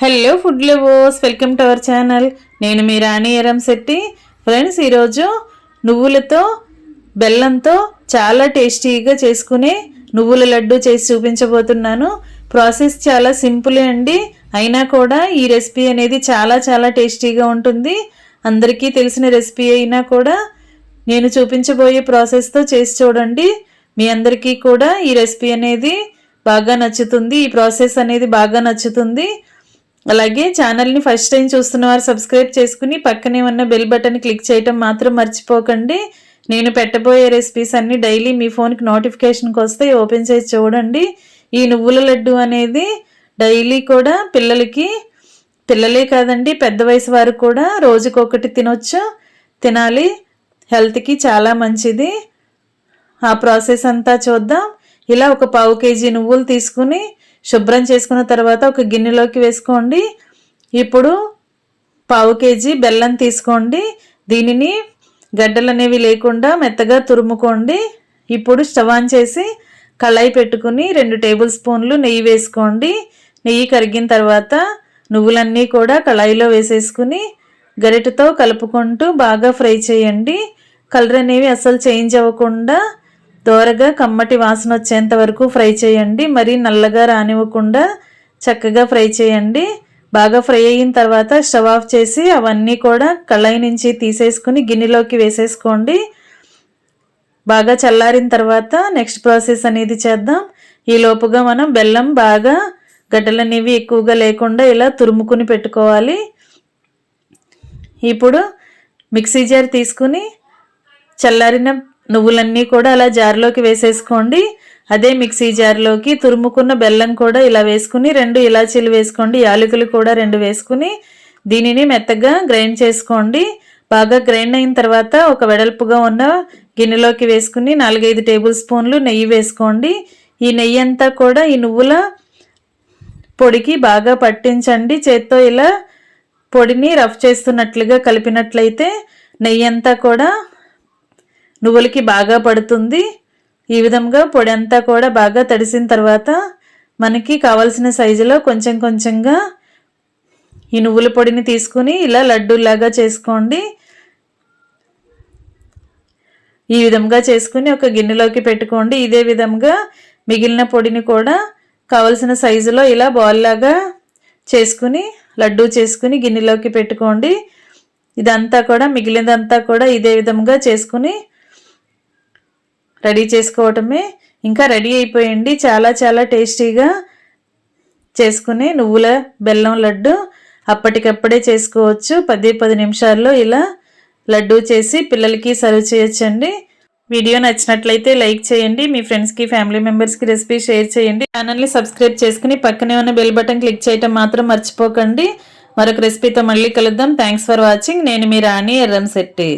Hello food lovers, welcome to our channel. నేను మీ రాణి Eramsetti. Friends, ఈరోజు నువ్వులతో బెల్లంతో చాలా టేస్టీగా చేసుకునే నువ్వుల లడ్డు చేసి చూపించబోతున్నాను. ప్రాసెస్ చాలా సింపులే అండి. అయినా కూడా ఈ రెసిపీ అనేది చాలా చాలా టేస్టీగా ఉంటుంది. అందరికీ తెలిసిన రెసిపీ అయినా కూడా నేను చూపించబోయే ప్రాసెస్తో చేసి చూడండి. మీ అందరికీ కూడా ఈ రెసిపీ అనేది బాగా నచ్చుతుంది. ఈ ప్రాసెస్ అనేది బాగా నచ్చుతుంది. అలాగే ఛానల్ని ఫస్ట్ టైం చూస్తున్న వారు సబ్స్క్రైబ్ చేసుకుని పక్కనే ఉన్న బెల్ బటన్ క్లిక్ చేయటం మాత్రం మర్చిపోకండి. నేను పెట్టబోయే రెసిపీస్ అన్నీ డైలీ మీ ఫోన్కి నోటిఫికేషన్కి వస్తే ఓపెన్ చేసి చూడండి. ఈ నువ్వుల లడ్డు అనేది డైలీ కూడా పిల్లలే కాదండి, పెద్ద వయసు వారు కూడా రోజుకొకటి తినాలి. హెల్త్కి చాలా మంచిది. ఆ ప్రాసెస్ అంతా చూద్దాం. ఇలా ఒక 1/2 కేజీ నువ్వులు తీసుకుని శుభ్రం చేసుకున్న తర్వాత ఒక గిన్నెలోకి వేసుకోండి. ఇప్పుడు 1/2 కేజీ బెల్లం తీసుకోండి. దీనిని గడ్డలు అనేవి లేకుండా మెత్తగా తురుముకోండి. ఇప్పుడు స్టవ్ ఆన్ చేసి కళాయి పెట్టుకుని 2 టేబుల్ స్పూన్లు నెయ్యి వేసుకోండి. నెయ్యి కరిగిన తర్వాత నువ్వులన్నీ కూడా కళాయిలో వేసేసుకుని గరిటెతో కలుపుకుంటూ బాగా ఫ్రై చేయండి. కలర్ అనేవి అస్సలు చేంజ్ అవ్వకుండా దోరగా కమ్మటి వాసన వచ్చేంత వరకు ఫ్రై చేయండి. మరీ నల్లగా రానివ్వకుండా చక్కగా ఫ్రై చేయండి. బాగా ఫ్రై అయిన తర్వాత స్టవ్ ఆఫ్ చేసి అవన్నీ కూడా కళాయి నుంచి తీసేసుకుని గిన్నెలోకి వేసేసుకోండి. బాగా చల్లారిన తర్వాత నెక్స్ట్ ప్రాసెస్ అనేది చేద్దాం. ఈ లోపుగా మనం బెల్లం బాగా గడ్డలు అనేవి ఎక్కువగా లేకుండా ఇలా తురుముకుని పెట్టుకోవాలి. ఇప్పుడు మిక్సీ జార్ తీసుకుని చల్లారిన నువ్వులన్నీ కూడా అలా జార్లోకి వేసేసుకోండి. అదే మిక్సీ జార్లోకి తురుముకున్న బెల్లం కూడా ఇలా వేసుకుని 2 ఇలాచీలు వేసుకోండి. యాలకులు కూడా 2 వేసుకుని దీనిని మెత్తగా గ్రైండ్ చేసుకోండి. బాగా గ్రైండ్ అయిన తర్వాత ఒక వెడల్పుగా ఉన్న గిన్నెలోకి వేసుకుని 4-5 టేబుల్ స్పూన్లు నెయ్యి వేసుకోండి. ఈ నెయ్యి అంతా కూడా ఈ నువ్వుల పొడికి బాగా పట్టించండి. చేత్తో ఇలా పొడిని రఫ్ చేస్తున్నట్లుగా కలిపినట్లయితే నెయ్యి అంతా కూడా నువ్వులకి బాగా పడుతుంది. ఈ విధంగా పొడి అంతా కూడా బాగా తడిసిన తర్వాత మనకి కావలసిన సైజులో కొంచెం కొంచెంగా ఈ నువ్వుల పొడిని తీసుకుని ఇలా లడ్డూలాగా చేసుకోండి. ఈ విధంగా చేసుకుని ఒక గిన్నెలోకి పెట్టుకోండి. ఇదే విధంగా మిగిలిన పొడిని కూడా కావలసిన సైజులో ఇలా బాల్ లాగా చేసుకుని లడ్డూ చేసుకుని గిన్నెలోకి పెట్టుకోండి. ఇదంతా కూడా మిగిలినదంతా కూడా ఇదే విధంగా చేసుకుని రెడీ చేసుకోవటమే. ఇంకా రెడీ అయిపోయింది. చాలా చాలా టేస్టీగా చేసుకునే నువ్వుల బెల్లం లడ్డు అప్పటికప్పుడే చేసుకోవచ్చు. 10 నిమిషాల్లో ఇలా లడ్డు చేసి పిల్లలకి సర్వ్ చేయొచ్చండి. వీడియో నచ్చినట్లయితే లైక్ చేయండి. మీ ఫ్రెండ్స్కి, ఫ్యామిలీ మెంబర్స్కి రెసిపీ షేర్ చేయండి. ఛానల్ని సబ్స్క్రైబ్ చేసుకుని పక్కనే ఉన్న బెల్ బటన్ క్లిక్ చేయటం మాత్రం మర్చిపోకండి. మరొక రెసిపీతో మళ్ళీ కలుద్దాం. Thanks for watching. నేను మీ రాణి ఎర్రంశెట్టి.